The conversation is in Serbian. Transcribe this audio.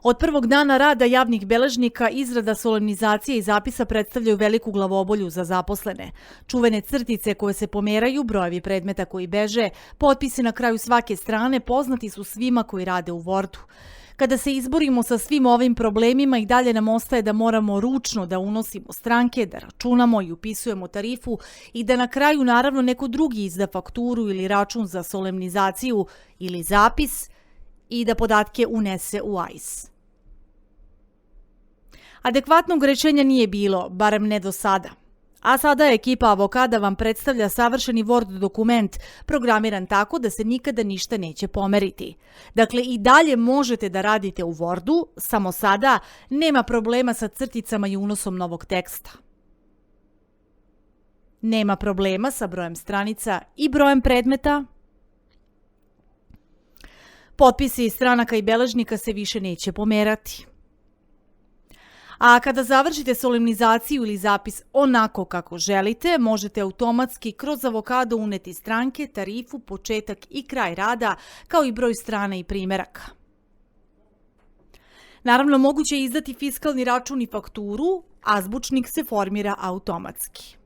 Od prvog dana rada javnih beležnika izrada solemnizacije i zapisa predstavljaju veliku glavobolju za zaposlene. Čuvene crtice koje se pomeraju, brojevi predmeta koji beže, potpisi na kraju svake strane poznati su svima koji rade u Wordu. Kada se izborimo sa svim ovim problemima i dalje nam ostaje da moramo ručno da unosimo stranke, da računamo i upisujemo tarifu i da na kraju naravno neko drugi izda fakturu ili račun za solemnizaciju ili zapis i da podatke unese u AIS. Adekvatnog rešenja nije bilo, barem ne do sada. A sada ekipa Avokada vam predstavlja savršeni Word dokument, programiran tako da se nikada ništa neće pomeriti. Dakle, i dalje možete da radite u Wordu, samo sada nema problema sa crticama i unosom novog teksta. Nema problema sa brojem stranica i brojem predmeta. Potpisi stranaka i beležnika se više neće pomerati. A kada završite solemnizaciju ili zapis onako kako želite, možete automatski kroz Avokado uneti stranke, tarifu, početak i kraj rada, kao i broj strana i primeraka. Naravno, moguće je izdati fiskalni račun i fakturu, a zvučnik se formira automatski.